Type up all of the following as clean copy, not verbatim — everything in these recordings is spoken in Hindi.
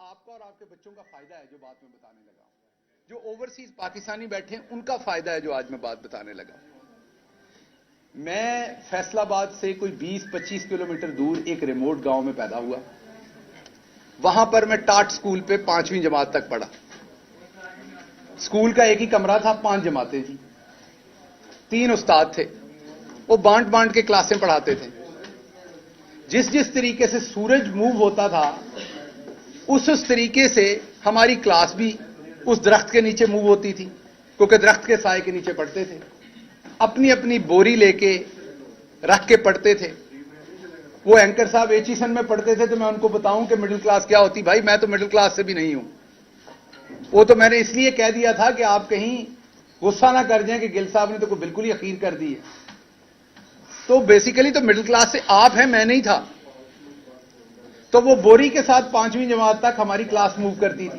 आपका और आपके बच्चों का फायदा है जो बात मैं बताने लगा हूं। जो ओवरसीज पाकिस्तानी बैठे हैं उनका फायदा है जो आज मैं बात बताने लगा हूं। मैं फैसलाबाद से कोई 20-25 किलोमीटर दूर एक रिमोट गांव में पैदा हुआ। वहां पर मैं टाट स्कूल पे 5वीं जमात तक पढ़ा। स्कूल का एक ही कमरा था, 5 जमातें थी, 3 उस्ताद थे। वो बांट बांट के क्लासें पढ़ाते थे। जिस जिस तरीके से सूरज मूव होता था उस तरीके से हमारी क्लास भी उस दरख्त के नीचे मूव होती थी, क्योंकि दरख्त के साए के नीचे पढ़ते थे। अपनी अपनी बोरी लेके रख के पढ़ते थे। वो एंकर साहब एचीसन में पढ़ते थे, तो मैं उनको बताऊं कि मिडिल क्लास क्या होती। भाई मैं तो मिडिल क्लास से भी नहीं हूं। वो तो मैंने इसलिए कह दिया था कि आप कहीं गुस्सा ना कर जाएं कि गिल साहब ने तो कोई बिल्कुल ही अखीर कर दी है। तो बेसिकली तो मिडिल क्लास से आप हैं, मैं नहीं था। तो वो बोरी के साथ 5वीं जमात तक हमारी क्लास मूव करती थी।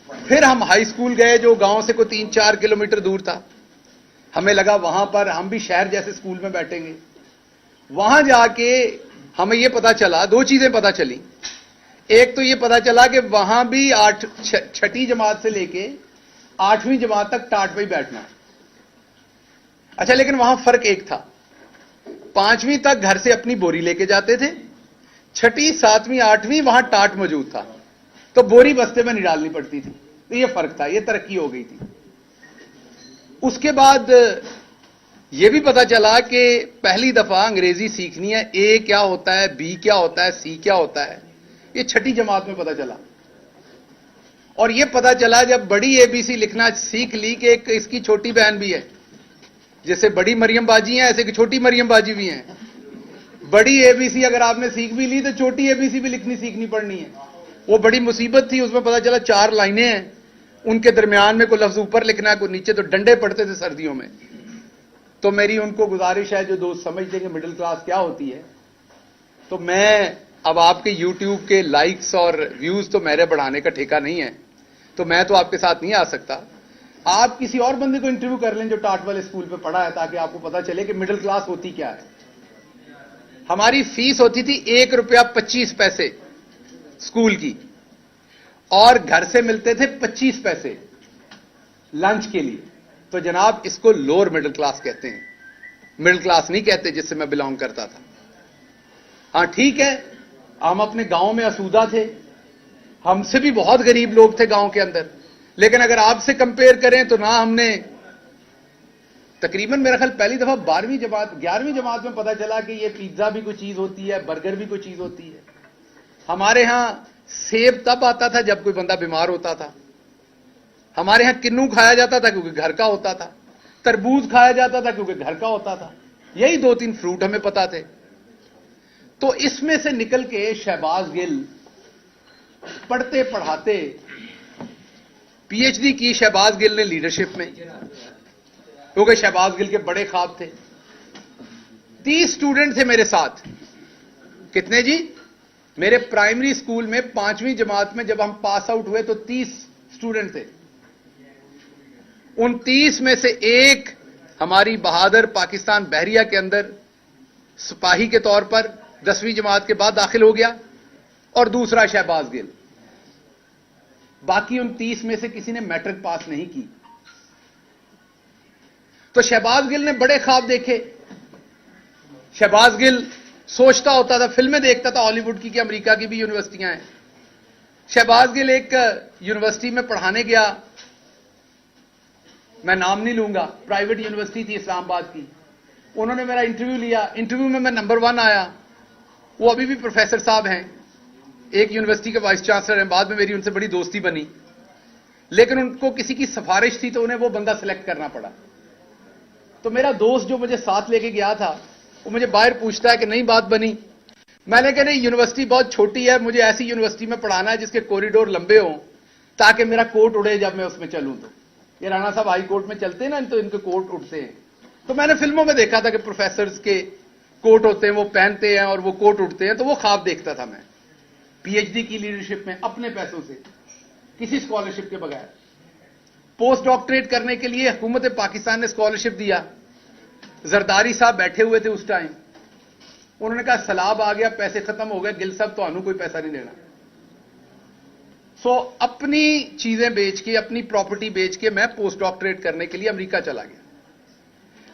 फिर हम हाई स्कूल गए जो गांव से कोई 3-4 किलोमीटर दूर था। हमें लगा वहां पर हम भी शहर जैसे स्कूल में बैठेंगे। वहां जाके हमें यह पता चला, 2 चीजें पता चली। एक तो यह पता चला कि वहां भी 6ठी जमात से लेके 8वीं जमात तक टाट पे ही बैठना है। अच्छा, लेकिन वहां फर्क एक था। 5वीं तक घर से अपनी बोरी लेके जाते थे, 6ठी 7वीं 8वीं वहां टाट मौजूद था, तो बोरी बस्ते में नहीं डालनी पड़ती थी। तो यह फर्क था, यह तरक्की हो गई थी। उसके बाद यह भी पता चला कि पहली दफा अंग्रेजी सीखनी है। ए क्या होता है, बी क्या होता है, सी क्या होता है, यह 6ठी जमात में पता चला। और यह पता चला जब बड़ी एबीसी लिखना सीख ली कि एक इसकी छोटी बहन भी है। जैसे बड़ी मरियम बाजी है, ऐसे कि छोटी मरियम बाजी भी है। बड़ी एबीसी अगर आपने सीख भी ली तो छोटी एबीसी भी लिखनी सीखनी पड़नी है। वो बड़ी मुसीबत थी। उसमें पता चला 4 लाइनें हैं, उनके दरमियान में कोई लफ्ज ऊपर लिखना है, कोई नीचे। तो डंडे पड़ते थे सर्दियों में। तो मेरी उनको गुजारिश है, जो दोस्त समझते हैं कि मिडिल क्लास क्या होती है, तो मैं अब आपके यूट्यूब के लाइक्स और व्यूज तो मेरे बढ़ाने का ठेका नहीं है, तो मैं तो आपके साथ नहीं आ सकता। आप किसी और बंदे को इंटरव्यू कर लें जो टाट वाले स्कूल पे पढ़ा है, ताकि आपको पता चले कि मिडिल क्लास होती क्या है। हमारी फीस होती थी ₹1.25 स्कूल की, और घर से मिलते थे 25 पैसे लंच के लिए। तो जनाब इसको लोअर मिडिल क्लास कहते हैं, मिडिल क्लास नहीं कहते जिससे मैं बिलोंग करता था। हां ठीक है, हम अपने गांव में आसूदा थे, हमसे भी बहुत गरीब लोग थे गांव के अंदर। लेकिन अगर आपसे कंपेयर करें तो ना हमने तकरीबन मेरा ख्याल पहली दफा 11वीं जमात में पता चला कि ये पिज्जा भी कोई चीज होती है, बर्गर भी कोई चीज होती है। हमारे यहां सेब तब आता था जब कोई बंदा बीमार होता था। हमारे यहां किन्नू खाया जाता था क्योंकि घर का होता था। तरबूज खाया जाता था क्योंकि घर का होता था। यही 2-3 फ्रूट हमें पता थे। तो इसमें से निकल के शहबाज गिल पढ़ते पढ़ाते पीएचडी की शहबाज गिल ने लीडरशिप में, क्योंकि शहबाज गिल के बड़े ख्वाब थे। 30 स्टूडेंट थे मेरे साथ। कितने जी? मेरे प्राइमरी स्कूल में 5वीं जमात में जब हम पास आउट हुए तो 30 स्टूडेंट थे। उन 30 में से एक हमारी बहादुर पाकिस्तान बहरिया के अंदर सिपाही के तौर पर 10वीं जमात के बाद दाखिल हो गया, और दूसरा शहबाज गिल। बाकी उन 30 में से किसी ने मैट्रिक पास नहीं की। तो शहबाज गिल ने बड़े ख्वाब देखे। शहबाज गिल सोचता होता था, फिल्में देखता था हॉलीवुड की कि अमेरिका की भी यूनिवर्सिटियां हैं। शहबाज गिल एक यूनिवर्सिटी में पढ़ाने गया, मैं नाम नहीं लूंगा, प्राइवेट यूनिवर्सिटी थी इस्लामाबाद की। उन्होंने मेरा इंटरव्यू लिया। इंटरव्यू में मैं नंबर 1 आया। वो अभी भी प्रोफेसर साहब हैं, एक यूनिवर्सिटी के वाइस चांसलर हैं। बाद में मेरी उनसे बड़ी दोस्ती बनी, लेकिन उनको किसी की सिफारिश थी तो उन्हें वो बंदा सिलेक्ट करना पड़ा। तो मेरा दोस्त जो मुझे साथ लेके गया था, वो मुझे बाहर पूछता है कि नहीं बात बनी। मैंने कहा नहीं, यूनिवर्सिटी बहुत छोटी है, मुझे ऐसी यूनिवर्सिटी में पढ़ाना है जिसके कॉरिडोर लंबे हों ताकि मेरा कोट उड़े जब मैं उसमें चलूं। तो ये राणा साहब हाई कोर्ट में चलते हैं ना, तो इनके कोट उड़ते हैं। तो मैंने फिल्मों में देखा था कि प्रोफेसर के कोट होते हैं, वो पहनते हैं और वो कोट उड़ते हैं। तो वो ख्वाब देखता था मैं पीएचडी की लीडरशिप में, अपने पैसों से, किसी स्कॉलरशिप के बगैर। पोस्ट डॉक्टरेट करने के लिए हुकूमत पाकिस्तान ने स्कॉलरशिप दिया। जरदारी साहब बैठे हुए थे उस टाइम। उन्होंने कहा सलाब आ गया, पैसे खत्म हो गए, गिल साहब तो कोई पैसा नहीं देना। सो अपनी चीजें बेच के, अपनी प्रॉपर्टी बेच के मैं पोस्ट डॉक्टरेट करने के लिए अमेरिका चला गया।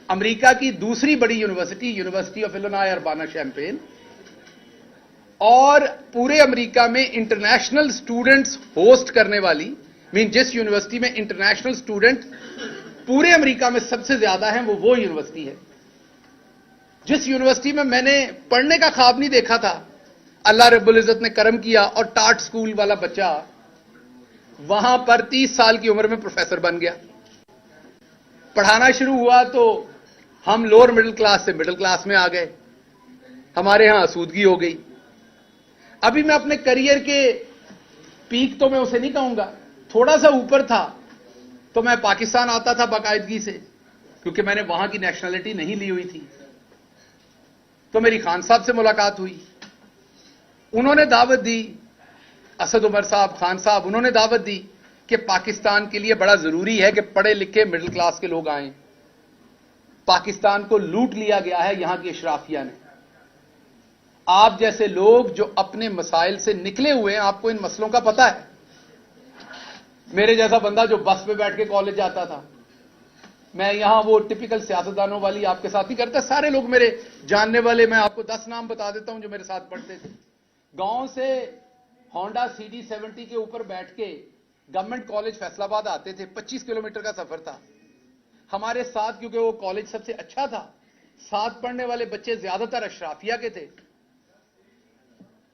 अमेरिका की दूसरी बड़ी university, university of Illinois Urbana champagne, और पूरे अमेरिका में इंटरनेशनल स्टूडेंट्स होस्ट करने वाली, जिस यूनिवर्सिटी में इंटरनेशनल स्टूडेंट पूरे अमेरिका में सबसे ज्यादा हैं, वो यूनिवर्सिटी है। जिस यूनिवर्सिटी में मैंने पढ़ने का ख्वाब नहीं देखा था, अल्लाह रब्बुल इज्जत ने करम किया और टाट स्कूल वाला बच्चा वहां पर 30 साल की उम्र में प्रोफेसर बन गया। पढ़ाना शुरू हुआ तो हम लोअर मिडिल क्लास से मिडिल क्लास में आ गए, हमारे यहां आसूदगी हो गई। अभी मैं अपने करियर के पीक तो मैं उसे नहीं कहूंगा, थोड़ा सा ऊपर था तो मैं पाकिस्तान आता था बाकायदगी से, क्योंकि मैंने वहां की नेशनलिटी नहीं ली हुई थी। तो मेरी खान साहब से मुलाकात हुई, उन्होंने दावत दी, असद उमर साहब, खान साहब, उन्होंने दावत दी कि पाकिस्तान के लिए बड़ा जरूरी है कि पढ़े लिखे मिडिल क्लास के लोग आए। पाकिस्तान को लूट लिया गया है यहां की अशराफिया ने। आप जैसे लोग जो अपने मसाइल से निकले हुए हैं, आपको इन मसलों का पता है। मेरे जैसा बंदा जो बस पे बैठ के कॉलेज जाता था, मैं यहां वो टिपिकल सियासतदानों वाली आपके साथ नहीं करता। सारे लोग मेरे जानने वाले, मैं आपको 10 नाम बता देता हूं जो मेरे साथ पढ़ते थे। गांव से होंडा CD70 के ऊपर बैठ के गवर्नमेंट कॉलेज फैसलाबाद आते थे, 25 किलोमीटर का सफर था। हमारे साथ, क्योंकि वो कॉलेज सबसे अच्छा था, साथ पढ़ने वाले बच्चे ज्यादातर अशराफिया के थे।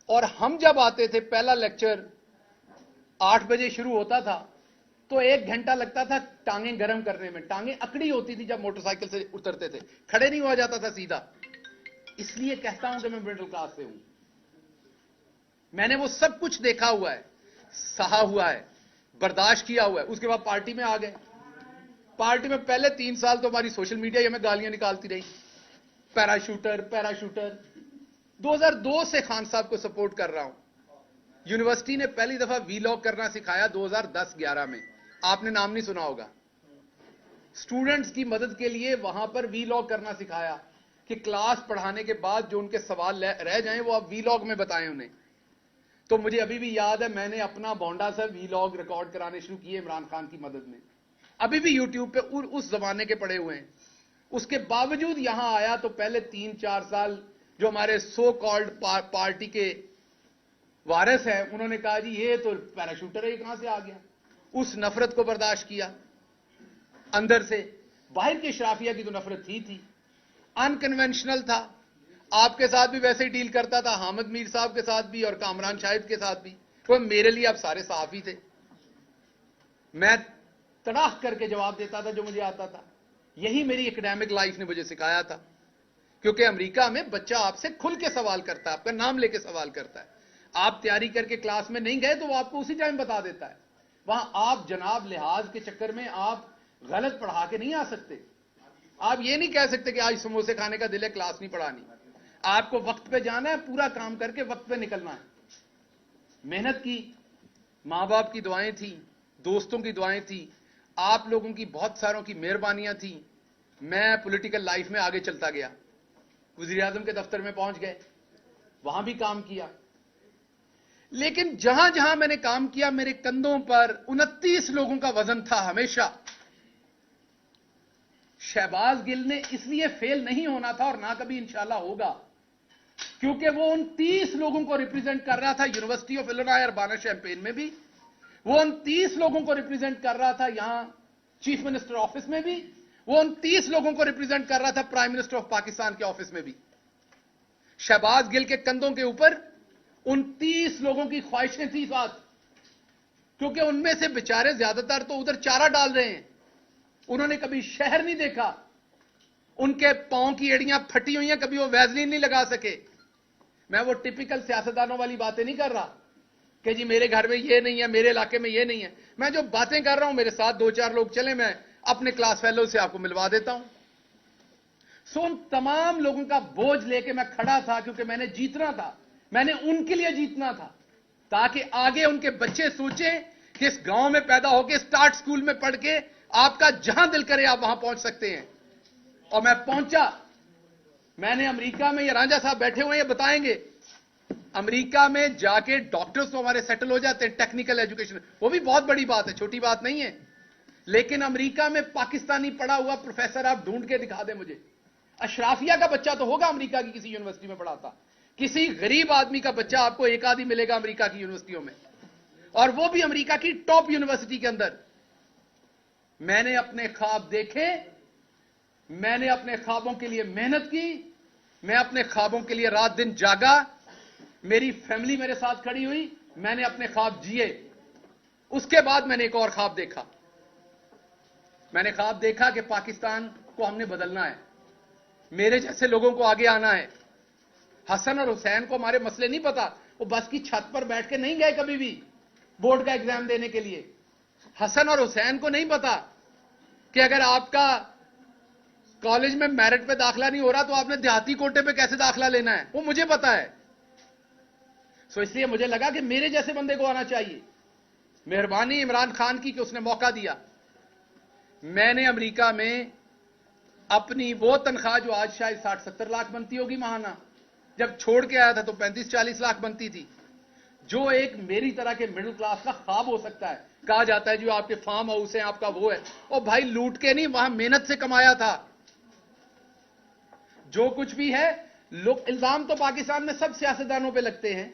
और हम जब आते थे, पहला लेक्चर 8 बजे शुरू होता था तो 1 घंटा लगता था टांगें गर्म करने में। टांगें अकड़ी होती थी जब मोटरसाइकिल से उतरते थे, खड़े नहीं हुआ जाता था सीधा। इसलिए कहता हूं कि मैं मिडिल क्लास से हूं। मैंने वो सब कुछ देखा हुआ है, सहा हुआ है, बर्दाश्त किया हुआ है। उसके बाद पार्टी में आ गए। पार्टी में पहले 3 साल तो हमारी सोशल मीडिया हमें गालियां निकालती रही, पैराशूटर पैराशूटर। 2002 से खान साहब को सपोर्ट कर रहा हूं। यूनिवर्सिटी ने पहली दफा वीलॉग करना सिखाया 2010-11 में, आपने नाम नहीं सुना होगा। स्टूडेंट्स की मदद के लिए वहां पर वीलॉग करना सिखाया कि क्लास पढ़ाने के बाद जो उनके सवाल रह जाएं वो आप वीलॉग में बताएं उन्हें। तो मुझे अभी भी याद है, मैंने अपना बोंडा से वीलॉग रिकॉर्ड कराने शुरू किए इमरान खान की मदद में। अभी भी यूट्यूब पे उस जमाने के पड़े हुए हैं। उसके बावजूद यहां आया तो पहले 3-4 साल जो हमारे सो कॉल्ड पार्टी के वारिस हैं, उन्होंने कहा जी ये तो पैराशूटर है, ये कहां से आ गया। उस नफरत को बर्दाश्त किया अंदर से। बाहर की शराफिया की तो नफरत थी। अनकन्वेंशनल था, आपके साथ भी वैसे ही डील करता था, हामिद मीर साहब के साथ भी और कामरान शाहिद के साथ भी। तो मेरे लिए आप सारे साफी थे, मैं तड़ाक करके जवाब देता था जो मुझे आता था। यही मेरी एकेडमिक लाइफ ने मुझे सिखाया था, क्योंकि अमेरिका में बच्चा आपसे खुल के सवाल करता है, आपका नाम लेके सवाल करता है। आप तैयारी करके क्लास में नहीं गए तो वो आपको उसी टाइम बता देता है। वहां आप जनाब लिहाज के चक्कर में आप गलत पढ़ा के नहीं आ सकते। आप ये नहीं कह सकते कि आज समोसे खाने का दिल है, क्लास नहीं पढ़ानी। आपको वक्त पे जाना है, पूरा काम करके वक्त पे निकलना है। मेहनत की, मां बाप की दुआएं थी, दोस्तों की दुआएं थी, आप लोगों की बहुत सारों की मेहरबानियां थी। मैं पॉलिटिकल लाइफ में आगे चलता गया, वजीर आजम के दफ्तर में पहुंच गए, वहां भी काम किया। लेकिन जहां जहां मैंने काम किया, मेरे कंधों पर 29 लोगों का वजन था हमेशा। शहबाज गिल ने इसलिए फेल नहीं होना था और ना कभी इंशाल्लाह होगा, क्योंकि वो उन 30 लोगों को रिप्रेजेंट कर रहा था university of Illinois Urbana champagne में भी, वो उन 30 लोगों को रिप्रेजेंट कर रहा था यहां चीफ मिनिस्टर ऑफिस में भी, वो उन 30 लोगों को रिप्रेजेंट कर रहा था प्राइम मिनिस्टर ऑफ पाकिस्तान के ऑफिस में भी। शहबाज गिल के कंधों के ऊपर उन 30 लोगों की ख्वाहिशें थी साथ, क्योंकि उनमें से बेचारे ज्यादातर तो उधर चारा डाल रहे हैं, उन्होंने कभी शहर नहीं देखा, उनके पांव की एड़ियां फटी हुई हैं, कभी वो वैसलीन नहीं लगा सके। मैं वो टिपिकल सियासतदानों वाली बातें नहीं कर रहा कि जी मेरे घर में ये नहीं है, मेरे इलाके में ये नहीं है। मैं जो बातें कर रहा हूं, मेरे साथ 2-4 लोग चले, मैं अपने क्लास फेलो से आपको मिलवा देता हूं। सो उन तमाम लोगों का बोझ लेके मैं खड़ा था, क्योंकि मैंने जीतना था, मैंने उनके लिए जीतना था, ताकि आगे उनके बच्चे सोचें कि इस गांव में पैदा होकर स्टार्ट स्कूल में पढ़ के आपका जहां दिल करे आप वहां पहुंच सकते हैं। और मैं पहुंचा। मैंने अमेरिका में, ये रांझा साहब बैठे हुए हैं, ये बताएंगे, अमेरिका में जाके डॉक्टर्स तो हमारे सेटल हो जाते हैं, टेक्निकल एजुकेशन, वो भी बहुत बड़ी बात है, छोटी बात नहीं है। लेकिन अमेरिका में पाकिस्तानी पढ़ा हुआ प्रोफेसर आप ढूंढ के दिखा दें मुझे। अशराफिया का बच्चा तो होगा अमेरिका की किसी यूनिवर्सिटी में पढ़ाता, किसी गरीब आदमी का बच्चा आपको एक आदि मिलेगा अमेरिका की यूनिवर्सिटियों में, और वो भी अमेरिका की टॉप यूनिवर्सिटी के अंदर। मैंने अपने ख्वाब देखे, मैंने अपने ख्वाबों के लिए मेहनत की, मैं अपने ख्वाबों के लिए रात दिन जागा, मेरी फैमिली मेरे साथ खड़ी हुई, मैंने अपने ख्वाब जिए। उसके बाद मैंने एक और ख्वाब देखा। मैंने ख्वाब देखा कि पाकिस्तान को हमने बदलना है, मेरे जैसे लोगों को आगे आना है। हसन और हुसैन को हमारे मसले नहीं पता, वो बस की छत पर बैठ के नहीं गए कभी भी बोर्ड का एग्जाम देने के लिए। हसन और हुसैन को नहीं पता कि अगर आपका कॉलेज में मेरिट पे दाखिला नहीं हो रहा तो आपने देहाती कोटे पे कैसे दाखिला लेना है, वो मुझे पता है। सो इसलिए मुझे लगा कि मेरे जैसे बंदे को आना चाहिए। मेहरबानी इमरान खान की कि उसने मौका दिया। मैंने अमेरिका में अपनी वो तनख्वाह जो आज शायद 60-70 लाख बनती होगी महाना, जब छोड़ के आया था तो 35-40 लाख बनती थी, जो एक मेरी तरह के मिडिल क्लास का ख्वाब हो सकता है। कहा जाता है जो आपके फार्म हाउस है आपका वो है, और भाई लूट के नहीं, वहां मेहनत से कमाया था। जो कुछ भी है, लोग इल्जाम तो पाकिस्तान में सब सियासतदानों पे लगते हैं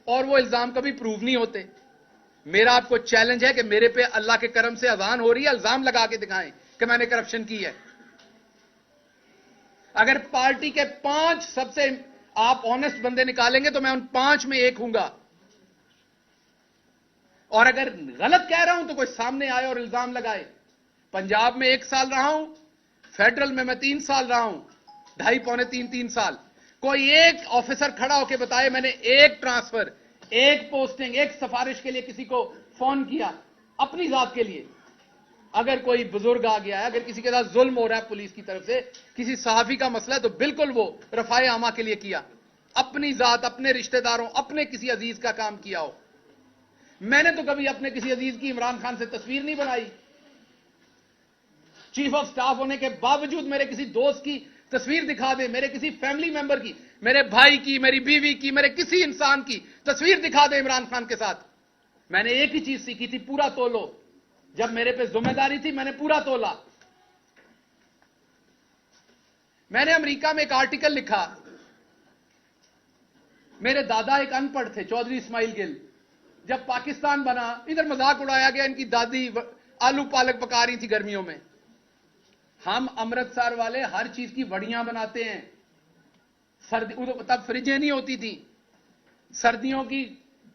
और वो इल्जाम कभी प्रूव नहीं होते। मेरा आपको चैलेंज है कि मेरे पे अल्लाह के करम से अजान हो रही है, इल्जाम लगा के दिखाएं कि मैंने करप्शन की है। अगर पार्टी के 5 सबसे आप ऑनेस्ट बंदे निकालेंगे तो मैं उन 5 में एक हूंगा, और अगर गलत कह रहा हूं तो कोई सामने आए और इल्जाम लगाए। पंजाब में 1 साल रहा हूं, फेडरल में मैं 3 साल रहा हूं, 2.5-3 साल। कोई एक ऑफिसर खड़ा होकर बताए मैंने एक ट्रांसफर, एक पोस्टिंग, एक सिफारिश के लिए किसी को फोन किया अपनी जात के लिए। अगर कोई बुजुर्ग आ गया है, अगर किसी के साथ जुल्म हो रहा है पुलिस की तरफ से, किसी सहाफी का मसला है, तो बिल्कुल वो रफाए आमा के लिए किया, अपनी जात, अपने रिश्तेदारों, अपने किसी अजीज का काम किया हो। मैंने तो कभी अपने किसी अजीज की इमरान खान से तस्वीर नहीं बनाई। चीफ ऑफ स्टाफ होने के बावजूद मेरे किसी दोस्त की तस्वीर दिखा दे, मेरे किसी फैमिली मेंबर की, मेरे भाई की, मेरी बीवी की, मेरे किसी इंसान की तस्वीर दिखा दे इमरान खान के साथ। मैंने एक ही चीज सीखी थी, पूरा तोलो। जब मेरे पे जिम्मेदारी थी मैंने पूरा तोला। मैंने अमेरिका में एक आर्टिकल लिखा। मेरे दादा एक अनपढ़ थे, चौधरी इस्माइल गिल। जब पाकिस्तान बना, इधर मजाक उड़ाया गया, इनकी दादी आलू पालक पका रही थी गर्मियों में। हम अमृतसर वाले हर चीज की वड़ियां बनाते हैं। सर्दी तब फ्रिजें नहीं होती थी, सर्दियों की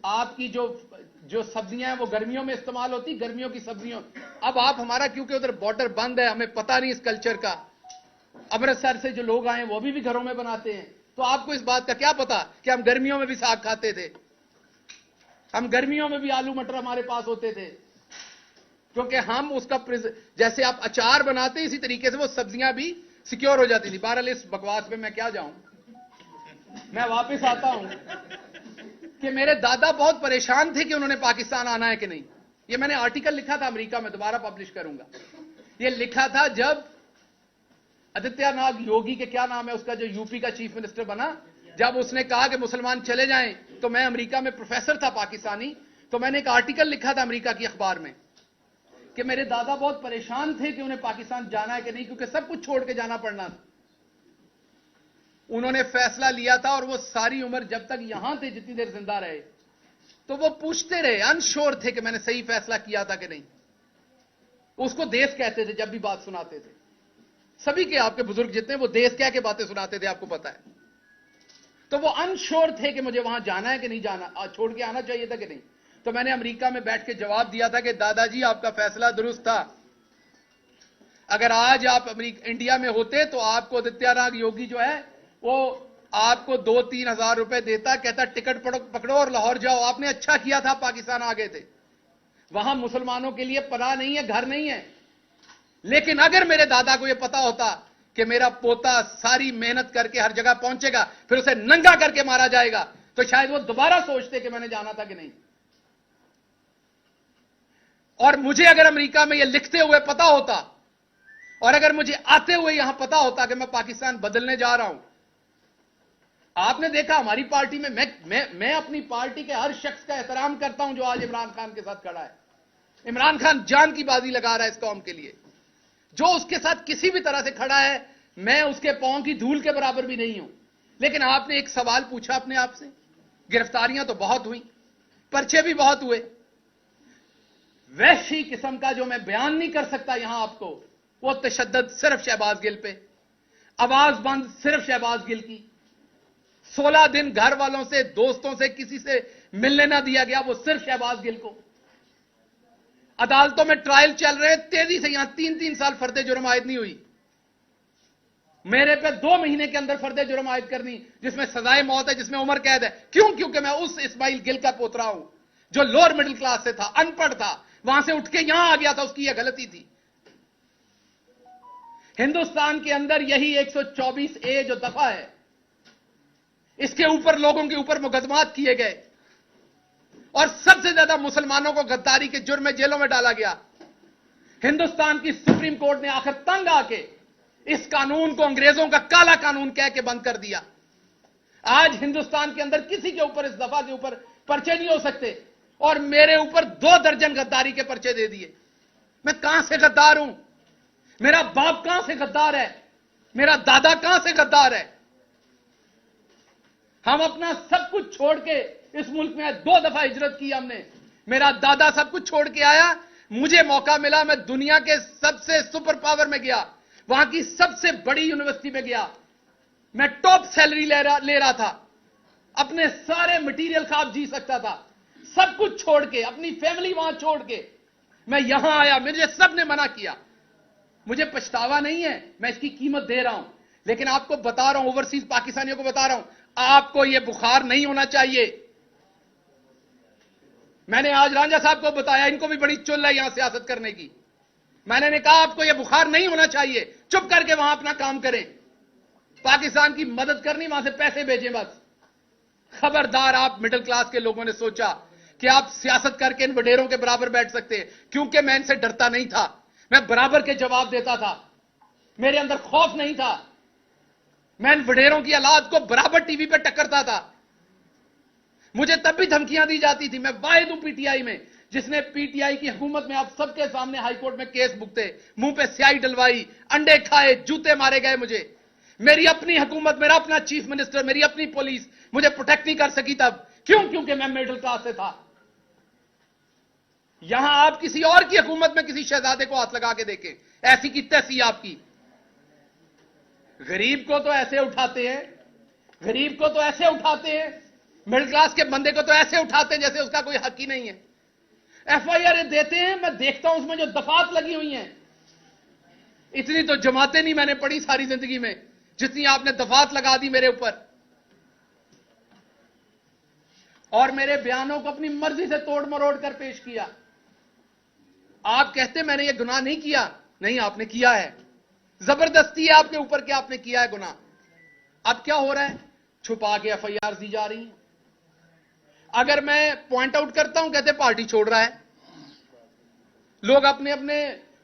आपकी जो सब्जियां हैं वो गर्मियों में इस्तेमाल होती, गर्मियों की सब्जियों। अब आप हमारा, क्योंकि उधर बॉर्डर बंद है, हमें पता नहीं इस कल्चर का। अमृतसर से जो लोग आए वो भी घरों में बनाते हैं। तो आपको इस बात का क्या पता कि हम गर्मियों में भी साग खाते थे, हम गर्मियों में भी आलू मटर हमारे पास होते थे, क्योंकि हम उसका जैसे आप अचार बनाते हैं इसी तरीके से वो सब्जियां भी सिक्योर हो जाती थी। बहरहाल इस बकवास पे मैं क्या जाऊं, मैं वापस आता हूं कि मेरे दादा बहुत परेशान थे कि उन्होंने पाकिस्तान आना है कि नहीं। ये मैंने आर्टिकल लिखा था अमेरिका में, दोबारा पब्लिश करूंगा। ये लिखा था जब आदित्यनाथ योगी के, क्या नाम है उसका, जो यूपी का चीफ मिनिस्टर बना, जब उसने कहा कि मुसलमान चले जाएं, तो मैं अमेरिका में प्रोफेसर था पाकिस्तानी, तो मैंने एक आर्टिकल लिखा था अमेरिका की अखबार में कि मेरे दादा बहुत परेशान थे कि उन्हें पाकिस्तान जाना है कि नहीं, क्योंकि सब कुछ छोड़ के जाना पड़ना था। उन्होंने फैसला लिया था और वो सारी उम्र जब तक यहां थे, जितनी देर जिंदा रहे, तो वो पूछते रहे, अनश्योर थे कि मैंने सही फैसला किया था कि नहीं। उसको देश कहते थे जब भी बात सुनाते थे। सभी के आपके बुजुर्ग जितने, वो देश कह के बातें सुनाते थे, आपको पता है। तो वो अनश्योर थे कि मुझे वहां जाना है कि नहीं जाना, छोड़ के आना चाहिए था कि नहीं। तो मैंने अमेरिका में बैठ के जवाब दिया था कि दादाजी आपका फैसला दुरुस्त था। अगर आज आप इंडिया में होते तो आपको आदित्यनाथ योगी जो है वो आपको 2-3 हजार रुपए देता, कहता टिकट पकड़ो और लाहौर जाओ। आपने अच्छा किया था, पाकिस्तान आ गए थे। वहां मुसलमानों के लिए पनाह नहीं है, घर नहीं है। लेकिन अगर मेरे दादा को यह पता होता कि मेरा पोता सारी मेहनत करके हर जगह पहुंचेगा, फिर उसे नंगा करके मारा जाएगा, तो शायद वो दोबारा सोचते कि मैंने जाना था कि नहीं। और मुझे अगर अमेरिका में यह लिखते हुए पता होता, और अगर मुझे आते हुए यहां पता होता कि मैं पाकिस्तान बदलने जा रहा हूं, आपने देखा हमारी पार्टी में, मैं अपनी पार्टी के हर शख्स का एहतराम करता हूं जो आज इमरान खान के साथ खड़ा है। इमरान खान जान की बाजी लगा रहा है इस कौम के लिए। जो उसके साथ किसी भी तरह से खड़ा है, मैं उसके पांव की धूल के बराबर भी नहीं हूं। लेकिन आपने एक सवाल पूछा अपने आप से, गिरफ्तारियां तो बहुत हुई, पर्चे भी बहुत हुए। वैसी किस्म का जो मैं बयान नहीं कर सकता यहां आपको, वो तशद्दुद सिर्फ शहबाज गिल पे, आवाज बंद सिर्फ शहबाज गिल की, 16 दिन घर वालों से, दोस्तों से, किसी से मिलने ना दिया गया, वो सिर्फ शहबाज गिल को। अदालतों में ट्रायल चल रहे, तेजी से यहां 3-3 साल फर्दे जुर्म आयद नहीं हुई। मेरे पे 2 महीने के अंदर फर्दे जुर्म आयद करनी, जिसमें सजाए मौत है, जिसमें उम्र कैद है। क्यों? क्योंकि मैं उस इस्माइल गिल का पोतरा हूं जो लोअर मिडिल क्लास से था, अनपढ़ था, वहां से उठ के यहां आ गया था। उसकी यह गलती थी। हिंदुस्तान के अंदर यही 124A जो दफा है, इसके ऊपर लोगों के ऊपर मुकदमात किए गए और सबसे ज्यादा मुसलमानों को गद्दारी के जुर्म में जेलों में डाला गया। हिंदुस्तान की सुप्रीम कोर्ट ने आखिर तंग आके इस कानून को अंग्रेजों का काला कानून कह के बंद कर दिया। आज हिंदुस्तान के अंदर किसी के ऊपर, इस दफा के ऊपर पर्चे नहीं हो सकते, और मेरे ऊपर 2 दर्जन गद्दारी के पर्चे दे दिए। मैं कहां से गद्दार हूं? मेरा बाप कहां से गद्दार है? मेरा दादा कहां से गद्दार है? हम अपना सब कुछ छोड़ के इस मुल्क में 2 दफा हिजरत की हमने। मेरा दादा सब कुछ छोड़ के आया, मुझे मौका मिला, मैं दुनिया के सबसे सुपर पावर में गया, वहां की सबसे बड़ी यूनिवर्सिटी में गया, मैं टॉप सैलरी ले रहा था, अपने सारे मटेरियल खाब जी सकता था, सब कुछ छोड़ के, अपनी फैमिली वहां छोड़ के मैं यहां आया। मुझे सबने मना किया, मुझे पछतावा नहीं है, मैं इसकी कीमत दे रहा हूं। लेकिन आपको बता रहा हूं, ओवरसीज पाकिस्तानियों को बता रहा हूं, आपको यह बुखार नहीं होना चाहिए। मैंने आज रांझा साहब को बताया, इनको भी बड़ी चुल है यहां सियासत करने की। मैंने कहा आपको यह बुखार नहीं होना चाहिए, चुप करके वहां अपना काम करें, पाकिस्तान की मदद करनी, वहां से पैसे भेजें बस। खबरदार, आप मिडिल क्लास के लोगों ने सोचा कि आप सियासत करके इन वडेरों के बराबर बैठ सकते हैं। क्योंकि मैं इनसे डरता नहीं था, मैं बराबर के जवाब देता था, मेरे अंदर खौफ नहीं था। मैं इन वडेरों की औलाद को बराबर टीवी पे टक्करता था। मुझे तब भी धमकियां दी जाती थी। मैं वाहिद हूं पीटीआई में जिसने पीटीआई की हुकूमत में आप सबके सामने हाईकोर्ट में केस भुगते, मुंह पे स्याही डलवाई, अंडे खाए, जूते मारे गए मुझे। मेरी अपनी हुकूमत, मेरा अपना चीफ मिनिस्टर, मेरी अपनी पुलिस मुझे प्रोटेक्ट नहीं कर सकी तब। क्यों? क्योंकि मैं मिडिल क्लास से था। यहां आप किसी और की हुकूमत में किसी शहजादे को हाथ लगा के देखें, ऐसी की तैसी आपकी। गरीब को तो ऐसे उठाते हैं, गरीब को तो ऐसे उठाते हैं, मिडिल क्लास के बंदे को तो ऐसे उठाते हैं जैसे उसका कोई हक ही नहीं है। एफआईआर देते हैं, मैं देखता हूं उसमें जो दफात लगी हुई हैं, इतनी तो जमातें नहीं मैंने पढ़ी सारी जिंदगी में जितनी आपने दफात लगा दी मेरे ऊपर। और मेरे बयानों को अपनी मर्जी से तोड़ मरोड़ कर पेश किया। आप कहते मैंने ये गुनाह नहीं किया, नहीं आपने किया है, जबरदस्ती है आपके ऊपर कि आपने किया है गुनाह। अब क्या हो रहा है? छुपा के एफआईआर दी जा रही है। अगर मैं पॉइंट आउट करता हूं, कहते पार्टी छोड़ रहा है। लोग अपने अपने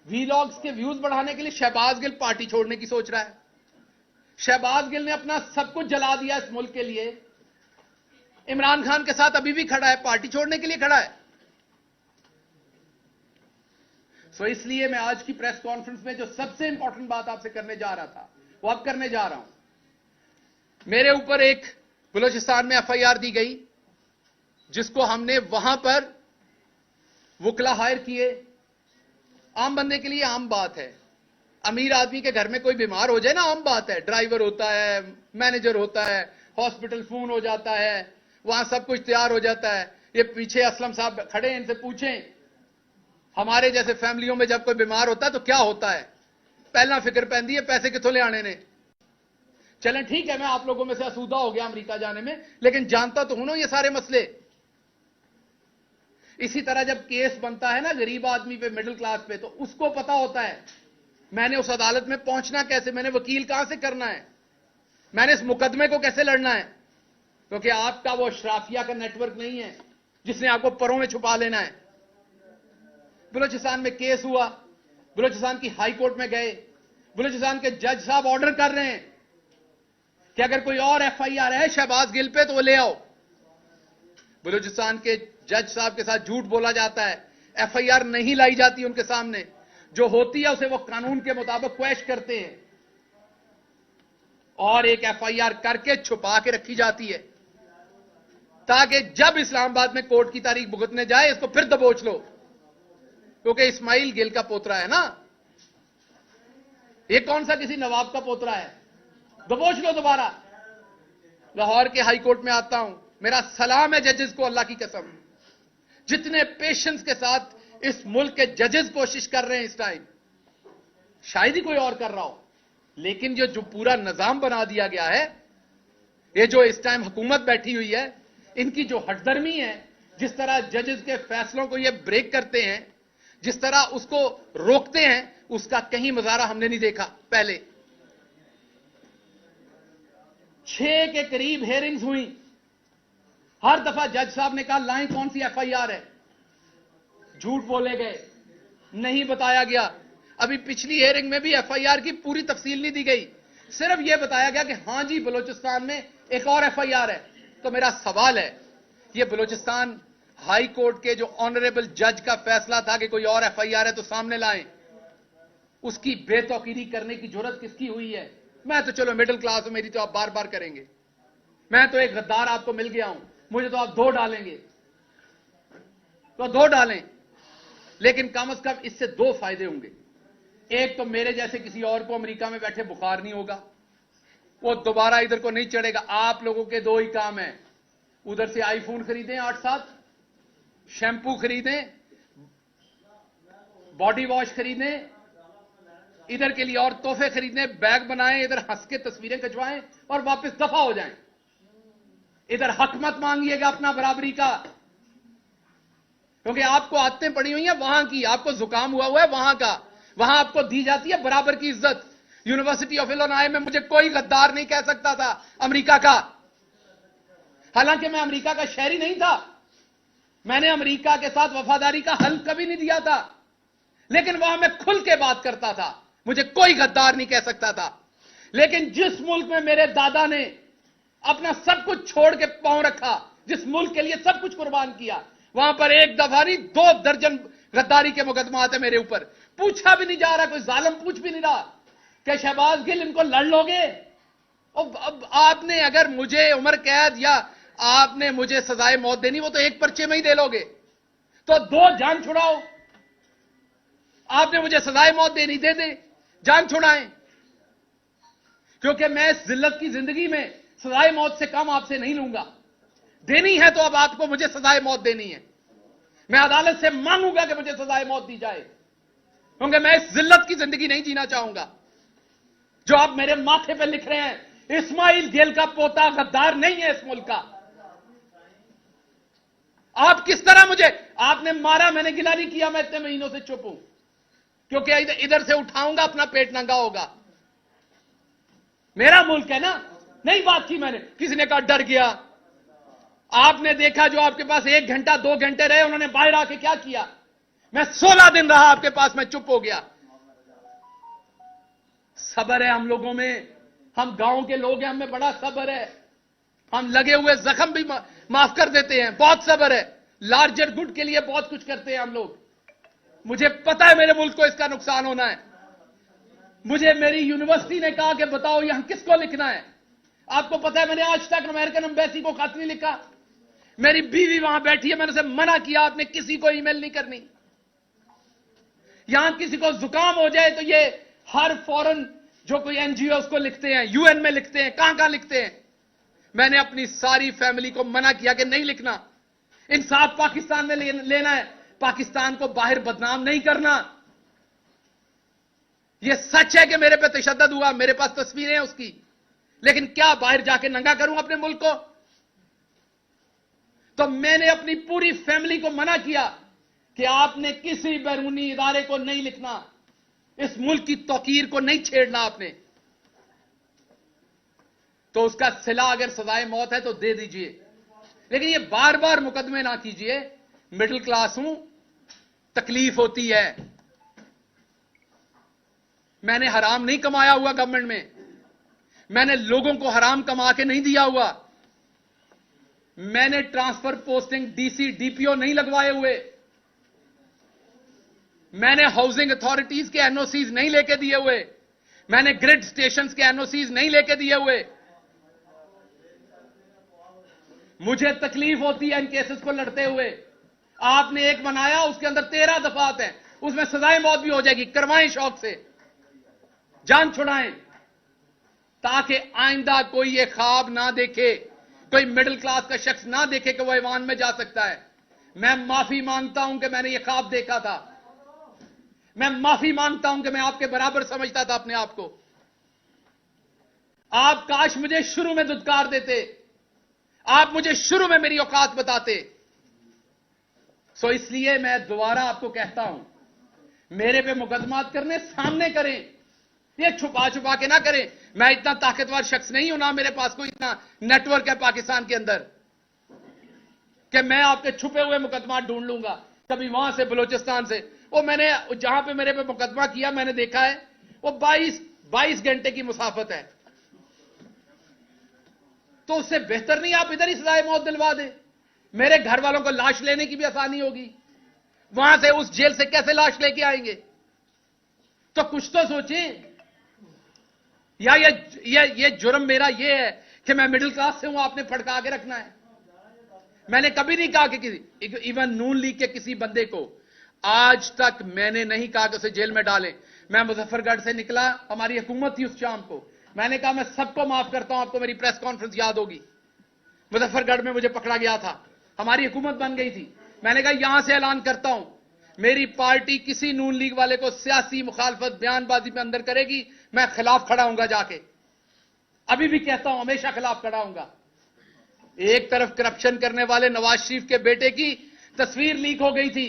वीलॉग्स के व्यूज बढ़ाने के लिए शहबाज गिल पार्टी छोड़ने की सोच रहा है। शहबाज गिल ने अपना सब कुछ जला दिया इस मुल्क के लिए, इमरान खान के साथ अभी भी खड़ा है, पार्टी छोड़ने के लिए खड़ा है। सो इसलिए मैं आज की प्रेस कॉन्फ्रेंस में जो सबसे इंपॉर्टेंट बात आपसे करने जा रहा था वो अब करने जा रहा हूं। मेरे ऊपर एक बलूचिस्तान में एफआईआर दी गई जिसको हमने वहां पर वकला हायर किए। आम बंदे के लिए आम बात है, अमीर आदमी के घर में कोई बीमार हो जाए ना, आम बात है, ड्राइवर होता है, मैनेजर होता है, हॉस्पिटल फोन हो जाता है, वहां सब कुछ तैयार हो जाता है। ये पीछे असलम साहब खड़े हैं, इनसे पूछें हमारे जैसे फैमिलियों में जब कोई बीमार होता है तो क्या होता है, पहला फिक्र पैंदी है पैसे कितों ले आने ने। चलें ठीक है, मैं आप लोगों में से आसूदा हो गया अमेरिका जाने में, लेकिन जानता तो हूं ना ये सारे मसले। इसी तरह जब केस बनता है ना गरीब आदमी पे, मिडिल क्लास पे, तो उसको पता होता है मैंने उस अदालत में पहुंचना कैसे, मैंने वकील कहां से करना है, मैंने इस मुकदमे को कैसे लड़ना है। क्योंकि आपका वो अशराफिया का नेटवर्क नहीं है जिसने आपको परों में छुपा लेना है। बलूचिस्तान में केस हुआ, बलूचिस्तान की हाई कोर्ट में गए, बलूचिस्तान के जज साहब ऑर्डर कर रहे हैं कि अगर कोई और एफआईआर है शहबाज गिल पे तो वो ले आओ। बलूचिस्तान के जज साहब के साथ झूठ बोला जाता है, एफआईआर नहीं लाई जाती उनके सामने, जो होती है उसे वो कानून के मुताबिक क्वैश करते हैं और एक एफआईआर करके छुपा के रखी जाती है ताकि जब इस्लामाबाद में कोर्ट की तारीख भुगतने जाए इसको फिर दबोच लो, क्योंकि इस्माइल गिल का पोतरा है ना, ये कौन सा किसी नवाब का पोतरा है, दबोच लो दोबारा। लाहौर के हाई कोर्ट में आता हूं, मेरा सलाम है जजेस को, अल्लाह की कसम, जितने पेशेंस के साथ इस मुल्क के जजेस कोशिश कर रहे हैं इस टाइम, शायद ही कोई और कर रहा हो, लेकिन जो पूरा निजाम बना दिया गया है, ये जो इस टाइम हुकूमत बैठी हुई है, इनकी जो हटदर्मी है, जिस तरह जजेस के फैसलों को ये ब्रेक करते हैं, जिस तरह उसको रोकते हैं, उसका कहीं मुजाहरा हमने नहीं देखा पहले। 6 के करीब हेयरिंग्स हुई, हर दफा जज साहब ने कहा लाएं कौन सी एफआईआर है, झूठ बोले गए, नहीं बताया गया। अभी पिछली हियरिंग में भी एफआईआर की पूरी तफसील नहीं दी गई, सिर्फ यह बताया गया कि हां जी बलूचिस्तान में एक और एफआईआर है। तो मेरा सवाल है, यह बलूचिस्तान हाई कोर्ट के जो ऑनरेबल जज का फैसला था कि कोई और एफआईआर है तो सामने लाएं, उसकी बेतौकीरी करने की जरूरत किसकी हुई है? मैं तो चलो मिडिल क्लास हूं, मेरी तो आप बार बार करेंगे, मैं तो एक गद्दार आपको मिल गया हूं, मुझे तो आप 2 डालेंगे तो 2 डालें, लेकिन कम से कम इससे 2 फायदे होंगे। एक तो मेरे जैसे किसी और को अमेरिका में बैठे बुखार नहीं होगा, वो दोबारा इधर को नहीं चढ़ेगा। आप लोगों के 2 ही काम है, उधर से आईफोन खरीदें 8-7, शैम्पू खरीदें, बॉडी वॉश खरीदें, इधर के लिए और तोहफे खरीदने, बैग बनाएं, इधर हंस के तस्वीरें खिंचवाएं और वापस दफा हो जाएं। इधर हक मत मांगिएगा अपना बराबरी का, क्योंकि आपको आदतें पड़ी हुई हैं वहां की, आपको जुकाम हुआ है वहां का, वहां आपको दी जाती है बराबर की इज्जत। यूनिवर्सिटी ऑफ इलिनॉय में मुझे कोई गद्दार नहीं कह सकता था अमेरिका का, हालांकि मैं अमेरिका का शहरी नहीं था, मैंने अमेरिका के साथ वफादारी का हल कभी नहीं दिया था, लेकिन वहां मैं खुल के बात करता था, मुझे कोई गद्दार नहीं कह सकता था। लेकिन जिस मुल्क में मेरे दादा ने अपना सब कुछ छोड़ के पांव रखा, जिस मुल्क के लिए सब कुछ कुर्बान किया, वहां पर एक दफा नहीं 2 दर्जन गद्दारी के मुकदमा आते मेरे ऊपर। पूछा भी नहीं जा रहा, कोई जालिम पूछ भी नहीं रहा कि शहबाज गिल इनको लड़ लोगे। अब आपने अगर मुझे उम्र कैद या आपने मुझे सजाए मौत देनी, वो तो एक पर्चे में ही दे लोगे, तो 2 जान छुड़ाओ। आपने मुझे सजाए मौत देनी, दे दे, जान छुड़ाएं, क्योंकि मैं इस जिल्लत की जिंदगी में सजाए मौत से कम आपसे नहीं लूंगा। देनी है तो अब आपको मुझे सजाए मौत देनी है, मैं अदालत से मांगूंगा कि मुझे सजाए मौत दी जाए, क्योंकि मैं इस जिल्लत की जिंदगी नहीं जीना चाहूंगा। जो आप मेरे माथे पे लिख रहे हैं, इस्माइल गिल का पोता गद्दार नहीं है इस मुल्क का। आप किस तरह मुझे आपने मारा, मैंने गिला नहीं किया, मैं इतने महीनों से चुप हूं, क्योंकि इधर से उठाऊंगा अपना पेट नंगा होगा। मेरा मुल्क है ना, नहीं बात की मैंने, किसी ने कहा डर गया। आपने देखा जो आपके पास 1 घंटा 2 घंटे रहे, उन्होंने बाहर आके क्या किया? मैं 16 दिन रहा आपके पास, मैं चुप हो गया। सब्र है हम लोगों में, हम गांव के लोग हैं, हमें बड़ा सब्र है, हम लगे हुए जख्म भी माफ कर देते हैं, बहुत सब्र है, लार्जर गुड के लिए बहुत कुछ करते हैं हम लोग। मुझे पता है मेरे मुल्क को इसका नुकसान होना है। मुझे मेरी यूनिवर्सिटी ने कहा कि बताओ यहां किसको लिखना है। आपको पता है मैंने आज तक अमेरिकन एम्बेसी को खत नहीं लिखा, मेरी बीवी वहां बैठी है, मैंने उसे मना किया आपने किसी को ईमेल नहीं करनी। यहां किसी को जुकाम हो जाए तो ये हर फॉरेन जो कोई एनजीओ उसको लिखते हैं, यूएन में लिखते हैं, कहां कहां लिखते हैं। मैंने अपनी सारी फैमिली को मना किया कि नहीं लिखना, इंसाफ पाकिस्तान में लेना है, पाकिस्तान को बाहर बदनाम नहीं करना। यह सच है कि मेरे पे तशद्दुद हुआ, मेरे पास तस्वीरें हैं उसकी, लेकिन क्या बाहर जाके नंगा करूं अपने मुल्क को? तो मैंने अपनी पूरी फैमिली को मना किया कि आपने किसी बैरूनी इदारे को नहीं लिखना, इस मुल्क की तौकीर को नहीं छेड़ना आपने। तो उसका सिला अगर सजाए मौत है तो दे दीजिए, लेकिन ये बार बार मुकदमे ना कीजिए। मिडिल क्लास हूं, तकलीफ होती है, मैंने हराम नहीं कमाया हुआ गवर्नमेंट में, मैंने लोगों को हराम कमा के नहीं दिया हुआ। मैंने ट्रांसफर पोस्टिंग डीसी डीपीओ नहीं लगवाए हुए। मैंने हाउसिंग अथॉरिटीज के एनओसीज नहीं लेके दिए हुए। मैंने ग्रिड स्टेशंस के एनओसीज नहीं लेके दिए हुए। मुझे तकलीफ होती है इन केसेस को लड़ते हुए। आपने एक बनाया, उसके अंदर 13 दफात हैं, उसमें सजाए मौत भी हो जाएगी। करवाएं, शौक से जान छुड़ाएं, ताकि आइंदा कोई ये ख्वाब ना देखे, कोई मिडिल क्लास का शख्स ना देखे कि वो ऐवान में जा सकता है। मैं माफी मांगता हूं कि मैंने ये ख्वाब देखा था। मैं माफी मांगता हूं कि मैं आपके बराबर समझता था अपने आप को। आप काश मुझे शुरू में दुत्कार देते, आप मुझे शुरू में मेरी औकात बताते। सो इसलिए मैं दोबारा आपको कहता हूं, मेरे पे मुकदमात करने सामने करें, ये छुपा छुपा के ना करें। मैं इतना ताकतवर शख्स नहीं हूं, ना मेरे पास कोई इतना नेटवर्क है पाकिस्तान के अंदर कि मैं आपके छुपे हुए मुकदमा ढूंढ लूंगा, कभी वहां से बलूचिस्तान से। वो मैंने जहां पे मेरे पे मुकदमा किया, मैंने देखा है वो 22 घंटे की मुसाफत है। तो उससे बेहतर नहीं आप इधर ही सजाए मौत दिलवा दें। मेरे घर वालों को लाश लेने की भी आसानी होगी। वहां से उस जेल से कैसे लाश लेके आएंगे? तो कुछ तो सोचें। या ये जुर्म मेरा ये है कि मैं मिडिल क्लास से हूं, आपने फड़का के रखना है। मैंने कभी नहीं कहा कि किसी, इवन नून लीग के किसी बंदे को आज तक मैंने नहीं कहा कि उसे जेल में डालें। मैं मुजफ्फरगढ़ से निकला, हमारी हुकूमत थी उस शाम को, मैंने कहा मैं सबको माफ करता हूं। आपको मेरी प्रेस कॉन्फ्रेंस याद होगी, मुजफ्फरगढ़ में मुझे पकड़ा गया था, हमारी हुकूमत बन गई थी। मैंने कहा यहां से ऐलान करता हूं, मेरी पार्टी किसी नून लीग वाले को सियासी मुखालफत बयानबाजी में अंदर करेगी, मैं खिलाफ खड़ा हूंगा जाके। अभी भी कहता हूं, हमेशा खिलाफ खड़ा हूंगा। एक तरफ करप्शन करने वाले नवाज शरीफ के बेटे की तस्वीर लीक हो गई थी,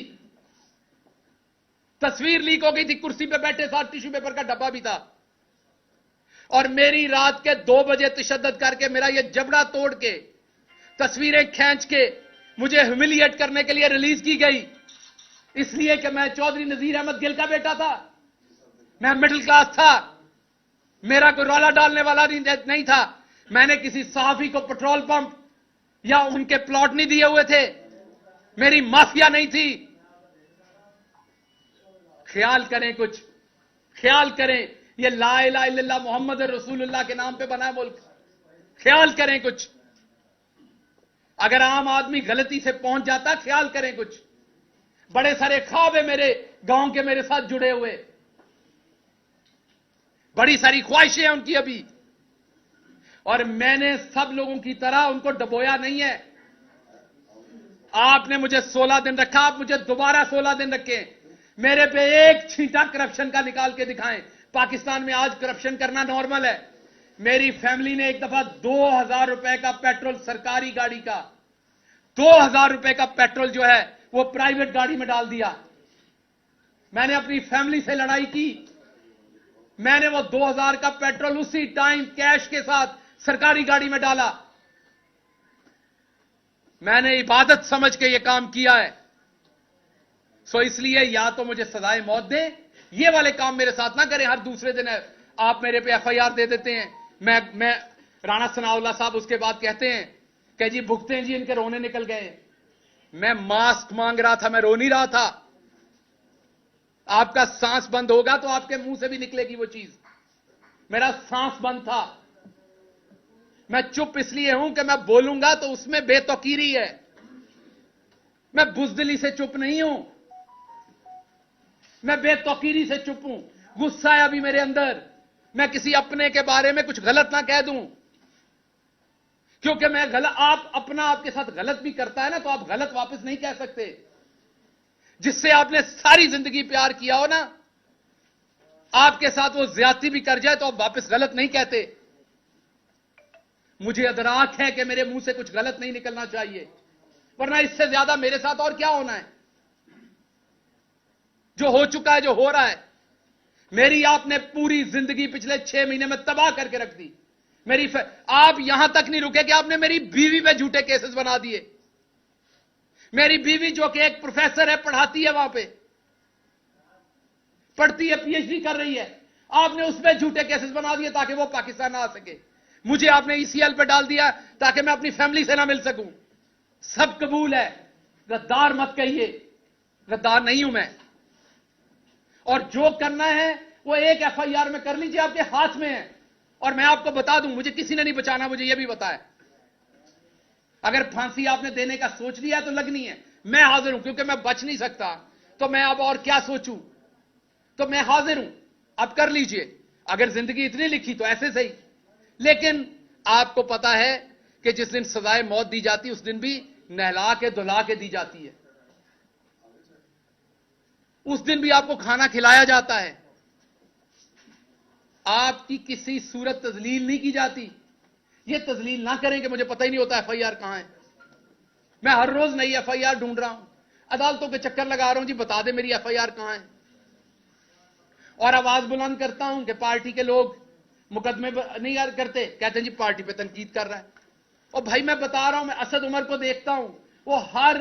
तस्वीर लीक हो गई थी, कुर्सी पे बैठे साथ टिश्यू पेपर का डब्बा भी था, और मेरी रात के 2 बजे तशद्दुद करके मेरा ये जबड़ा तोड़ के तस्वीरें खींच के मुझे ह्यूमिलिएट करने के लिए रिलीज की गई, इसलिए कि मैं चौधरी नजीर अहमद गिल का बेटा था, मैं मिडिल क्लास था, मेरा कोई रौला डालने वाला नहीं था। मैंने किसी सहाफी को पेट्रोल पंप या उनके प्लॉट नहीं दिए हुए थे, मेरी माफिया नहीं थी। ख्याल करें, कुछ ख्याल करें। ये ला इलाहा इल्लल्लाह मोहम्मद रसूलुल्लाह के नाम पे बना है मुल्क, ख्याल करें कुछ। अगर आम आदमी गलती से पहुंच जाता, ख्याल करें कुछ। बड़े सारे ख्वाब है मेरे गांव के मेरे साथ जुड़े हुए, बड़ी सारी ख्वाहिशें हैं उनकी अभी, और मैंने सब लोगों की तरह उनको डबोया नहीं है। आपने मुझे 16 दिन रखा, आप मुझे दोबारा 16 दिन रखें। मेरे पे एक छींटा करप्शन का निकाल के दिखाएं। पाकिस्तान में आज करप्शन करना नॉर्मल है। मेरी फैमिली ने एक दफा 2000 रुपए का पेट्रोल, सरकारी गाड़ी का 2000 रुपए का पेट्रोल जो है वो प्राइवेट गाड़ी में डाल दिया। मैंने अपनी फैमिली से लड़ाई की, मैंने वो 2000 का पेट्रोल उसी टाइम कैश के साथ सरकारी गाड़ी में डाला। मैंने इबादत समझ के ये काम किया है। सो इसलिए या तो मुझे सजाए मौत दें, ये वाले काम मेरे साथ ना करें। हर दूसरे दिन आप मेरे पे एफआईआर दे देते हैं। मैं राणा सनाउल्लाह साहब उसके बाद कहते हैं कि जी भुगते हैं जी, इनके रोने निकल गए। मैं मास्क मांग रहा था, मैं रो नहीं रहा था। आपका सांस बंद होगा तो आपके मुंह से भी निकलेगी वो चीज। मेरा सांस बंद था। मैं चुप इसलिए हूं कि मैं बोलूंगा तो उसमें बेतौकीरी है। मैं बुजदिली से चुप नहीं हूं, मैं बेतौकीरी से चुप हूं। गुस्सा है अभी मेरे अंदर, मैं किसी अपने के बारे में कुछ गलत ना कह दूं, क्योंकि मैं गलत, आप अपना आपके साथ गलत भी करता है ना, तो आप गलत वापस नहीं कह सकते। जिससे आपने सारी जिंदगी प्यार किया हो ना, आपके साथ वो ज्यादती भी कर जाए तो आप वापस गलत नहीं कहते। मुझे अदराक है कि मेरे मुंह से कुछ गलत नहीं निकलना चाहिए, वरना इससे ज्यादा मेरे साथ और क्या होना है। जो हो चुका है, जो हो रहा है, मेरी आपने पूरी जिंदगी पिछले 6 महीने में तबाह करके रख दी। आप यहां तक नहीं रुके कि आपने मेरी बीवी पे झूठे केसेस बना दिए। मेरी बीवी जो कि एक प्रोफेसर है, पढ़ाती है, वहां पे पढ़ती है, पीएचडी कर रही है, आपने उस पर झूठे केसेस बना दिए ताकि वो पाकिस्तान आ सके। मुझे आपने ईसीएल पे डाल दिया ताकि मैं अपनी फैमिली से ना मिल सकूं। सब कबूल है, गद्दार मत कहिए, गद्दार नहीं हूं मैं। और जो करना है वो एक एफआईआर में कर लीजिए, आपके हाथ में है। और मैं आपको बता दूं, मुझे किसी ने नहीं बचाना, मुझे यह भी बताया। अगर फांसी आपने देने का सोच लिया तो लगनी है, मैं हाजिर हूं, क्योंकि मैं बच नहीं सकता। तो मैं अब और क्या सोचूं, तो मैं हाजिर हूं, अब कर लीजिए। अगर जिंदगी इतनी लिखी तो ऐसे सही। लेकिन आपको पता है कि जिस दिन सजाए मौत दी जाती है उस दिन भी नहला के धुला के दी जाती है। उस दिन भी आपको खाना खिलाया जाता है, आपकी किसी सूरत तजलील नहीं की जाती। ये तजलील ना करें कि मुझे पता ही नहीं होता एफआईआर कहां है। मैं हर रोज नई एफआईआर ढूंढ रहा हूं, अदालतों के चक्कर लगा रहा हूं, जी बता दे मेरी एफआईआर कहां है। और आवाज बुलंद करता हूं कि पार्टी के लोग मुकदमे नहीं करते, कहते हैं जी पार्टी पे तनकीद कर रहा है। और भाई मैं बता रहा हूं, मैं असद उमर को देखता हूं, वो हर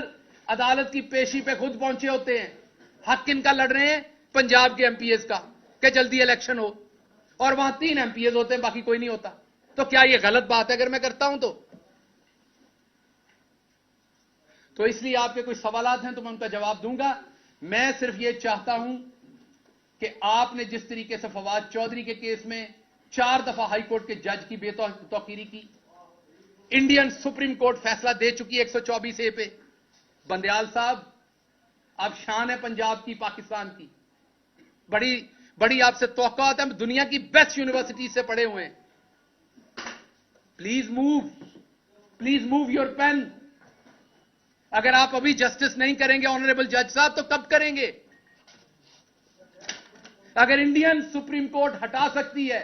अदालत की पेशी पे खुद पहुंचे होते हैं। हक किनका लड़ रहे हैं? पंजाब के एमपीएस का, कि जल्दी इलेक्शन हो। और वहां 3 एमपीएस होते हैं, बाकी कोई नहीं होता। तो क्या यह गलत बात है अगर मैं करता हूं तो इसलिए आपके कोई सवालात हैं तो मैं उनका जवाब दूंगा। मैं सिर्फ यह चाहता हूं कि आपने जिस तरीके से फवाद चौधरी के केस में 4 दफा हाईकोर्ट के जज की बेतौकीरी की, इंडियन सुप्रीम कोर्ट फैसला दे चुकी है 124A पे। बंदयाल साहब, आप शान है पंजाब की, पाकिस्तान की, बड़ी बड़ी आपसे तौक़ात है, हम दुनिया की बेस्ट यूनिवर्सिटी से पढ़े हुए हैं। Please move your pen. अगर आप अभी जस्टिस नहीं करेंगे ऑनरेबल जज साहब, तो कब करेंगे? अगर इंडियन सुप्रीम कोर्ट हटा सकती है,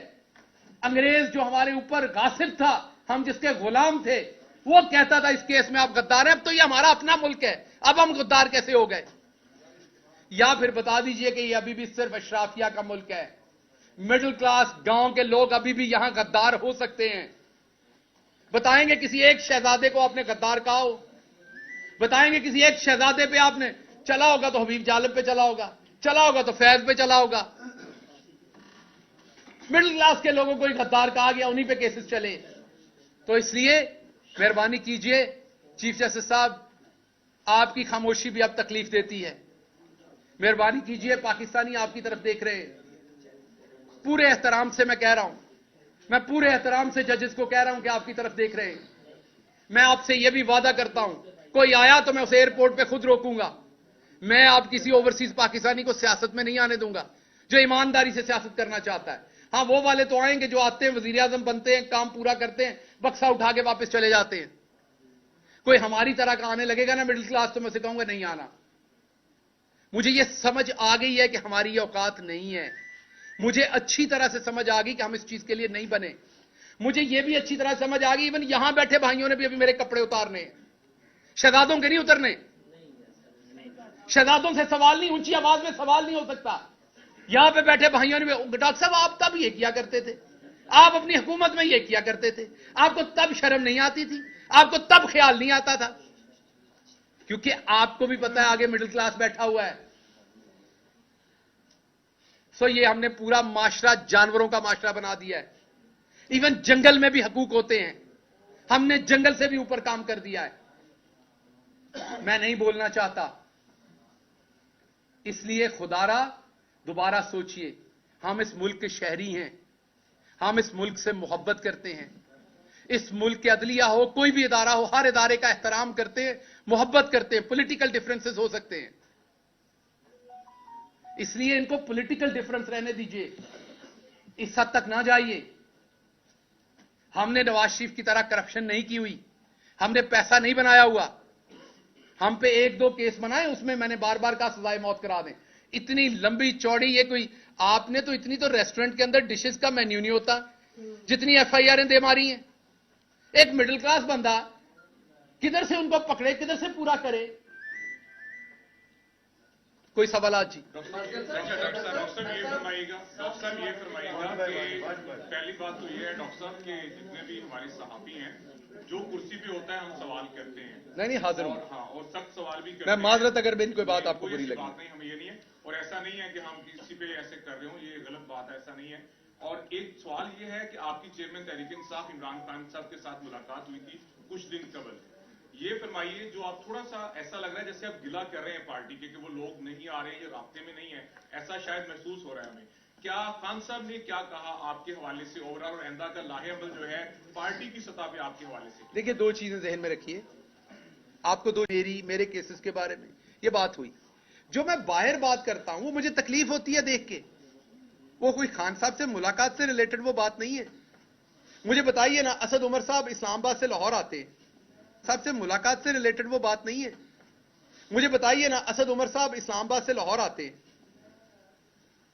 अंग्रेज जो हमारे ऊपर गासिब था, हम जिसके गुलाम थे, वो कहता था इस केस में आप गद्दार हैं, अब तो ये हमारा अपना मुल्क है, अब हम गद्दार कैसे हो गए? या फिर बता दीजिए कि ये अभी भी सिर्फ अशराफिया का मुल्क है, मिडिल क्लास गांव के लोग अभी भी यहां गद्दार हो सकते हैं। बताएंगे किसी एक शहजादे को आपने गद्दार कहा हो? बताएंगे किसी एक शहजादे पे आपने चला होगा तो हबीब जालिब पे चला होगा, चला होगा तो फैज पे चला होगा। मिडिल क्लास के लोगों को ही गद्दार कहा गया, उन्हीं पे केसेस चले। तो इसलिए मेहरबानी कीजिए चीफ जस्टिस साहब, आपकी खामोशी भी अब तकलीफ देती है। मेहरबानी कीजिए, पाकिस्तानी आपकी तरफ देख रहे हैं। पूरे एहतराम से मैं कह रहा हूं, मैं पूरे एहतराम से जजेस को कह रहा हूं कि आपकी तरफ देख रहे हैं। मैं आपसे यह भी वादा करता हूं, कोई आया तो मैं उसे एयरपोर्ट पे खुद रोकूंगा। मैं आप किसी ओवरसीज पाकिस्तानी को सियासत में नहीं आने दूंगा जो ईमानदारी से सियासत करना चाहता है। हां, वो वाले तो आएंगे जो आते हैं, वजीर आजम बनते हैं, काम पूरा करते हैं, बक्सा उठा के वापस चले जाते हैं। कोई हमारी तरह का आने लगेगा ना मिडिल क्लास, तो मैं उसे कहूंगा नहीं आना। मुझे यह समझ आ गई है कि हमारी ये औकात नहीं है। मुझे अच्छी तरह से समझ आ गई कि हम इस चीज के लिए नहीं बने। मुझे यह भी अच्छी तरह समझ आ गई, इवन यहां बैठे भाइयों ने भी अभी मेरे कपड़े उतारने हैं, शहजादों के नहीं उतरने। शहजादों से सवाल नहीं, ऊंची आवाज में सवाल नहीं हो सकता। यहां पे बैठे भाइयों ने भी, डॉक्टर साहब आप तब ये किया करते थे, आप अपनी हुकूमत में ये किया करते थे, आपको तब शर्म नहीं आती थी, आपको तब ख्याल नहीं आता था। क्योंकि आपको भी पता है आगे मिडिल क्लास बैठा हुआ है। सो ये हमने पूरा माशरा जानवरों का माशरा बना दिया है। इवन जंगल में भी हकूक होते हैं, हमने जंगल से भी ऊपर काम कर दिया है। मैं नहीं बोलना चाहता, इसलिए खुदारा दोबारा सोचिए। हम इस मुल्क के शहरी हैं, हम इस मुल्क से मोहब्बत करते हैं। इस मुल्क के अदलिया हो, कोई भी इदारा हो, हर इदारे का एहतराम करते हैं, मोहब्बत करते हैं। पॉलिटिकल डिफरेंसेस हो सकते हैं, इसलिए इनको पॉलिटिकल डिफरेंस रहने दीजिए, इस हद तक ना जाइए। हमने नवाज शरीफ की तरह करप्शन नहीं की हुई, हमने पैसा नहीं बनाया हुआ। हम पे 1-2 केस बनाए, उसमें मैंने बार बार कहा सजाए मौत करा दें। इतनी लंबी चौड़ी ये कोई, आपने तो इतनी तो रेस्टोरेंट के अंदर डिशेस का मेन्यू नहीं होता जितनी एफआईआर दे मारी हैं। एक मिडिल क्लास बंदा किधर से उनको पकड़े, किधर से पूरा करे? कोई सवाल जी? डॉक्टर साहब ये फरमाइएगा कि पहली बात तो ये है डॉक्टर साहब कि जितने भी हमारे सहाफी हैं, जो कुर्सी पे होता है हम सवाल करते हैं। नहीं हाजिर हूं। हाँ, और सख्त सवाल भी करते हैं। मैं माजरत अगर मेरी कोई बात आपको बुरी लगी। बात नहीं, हमें ये नहीं है, और ऐसा नहीं है कि हम किसी पे ऐसे कर रहे हो, ये गलत बात है, ऐसा नहीं है। और एक सवाल ये है कि आपकी चेयरमैन तहरीक इंसाफ इमरान खान साहब के साथ मुलाकात हुई थी कुछ दिन कबल। ये फरमाइए, जो आप थोड़ा सा ऐसा लग रहा है जैसे आप गिला कर रहे हैं पार्टी के कि वो लोग नहीं आ रहे हैं या रास्ते में नहीं है, ऐसा शायद महसूस हो रहा है हमें। क्या खान साहब ने क्या कहा आपके हवाले से ओवरऑल और आइंदा का लाहेअमल जो है पार्टी की सतह पे आपके हवाले से? देखिए, दो चीजें जहन में रखिए। आपको दो मेरे केसेस के बारे में ये बात हुई। जो मैं बाहर बात करता हूं वो मुझे तकलीफ होती है देख के, वो कोई खान साहब से मुलाकात से रिलेटेड वो बात नहीं है। मुझे बताइए ना, असद उमर साहब इस्लामाबाद से लाहौर आते हैं, साहब से मुलाकात से रिलेटेड वो बात नहीं है। मुझे बताइए ना, असद उमर साहब इस्लामाबाद से लाहौर आते हैं,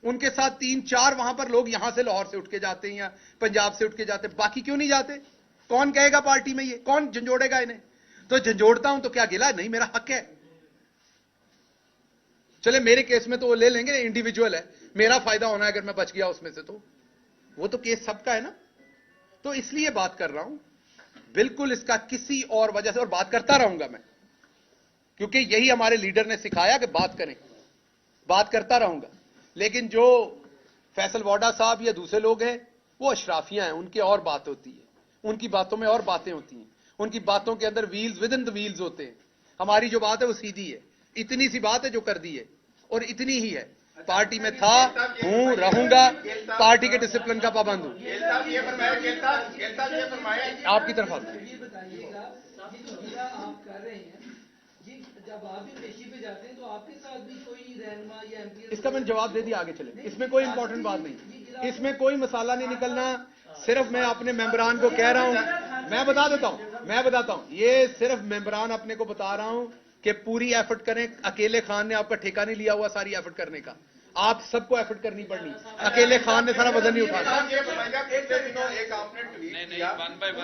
उनके साथ 3-4 वहां पर लोग यहां से लाहौर से उठ के जाते हैं या पंजाब से उठ के जाते हैं, बाकी क्यों नहीं जाते? कौन कहेगा पार्टी में? ये कौन झंझोड़ेगा इन्हें? तो झंझोड़ता हूं तो क्या गिला? नहीं, मेरा हक है। चले मेरे केस में तो वो ले लेंगे, इंडिविजुअल है, मेरा फायदा होना है अगर मैं बच गया उसमें से, तो वो तो केस सबका है ना। तो इसलिए बात कर रहा हूं, बिल्कुल इसका किसी और वजह से, और बात करता रहूंगा मैं, क्योंकि यही हमारे लीडर ने सिखाया कि बात करें, बात करता रहूंगा। लेकिन जो फैसल वाडा साहब या दूसरे लोग हैं, वो अशराफियां हैं, उनकी और बात होती है, उनकी बातों में और बातें होती हैं, उनकी बातों के अंदर wheels with in the wheels होते हैं। हमारी जो बात है वो सीधी है, इतनी सी बात है जो कर दी है, और इतनी ही है। पार्टी में था, हूं, रहूंगा, पार्टी के डिसिप्लिन का पाबंद हूं। आपकी तरफ आता है। ये बताइएगा, ये जो गिला आप कर रहे हैं, जी, जब आप भी पेशी पे जाते हैं तो आपके साथ भी कोई रहनुमा या एमपी? इसका मैंने जवाब दे दिया, आगे चले। इसमें कोई इंपॉर्टेंट बात नहीं, इसमें कोई मसाला नहीं निकलना। सिर्फ मैं अपने मेंबरान को कह रहा हूं, मैं बताता हूं, ये सिर्फ मेंबरान अपने को बता रहा हूं कि पूरी एफर्ट करें। अकेले खान ने आपका ठेका नहीं लिया हुआ सारी एफर्ट करने का, आप सबको एफर्ट करनी पड़नी। अकेले खान ने सारा वजन नहीं उठाया। एक आपने ट्वीट किया,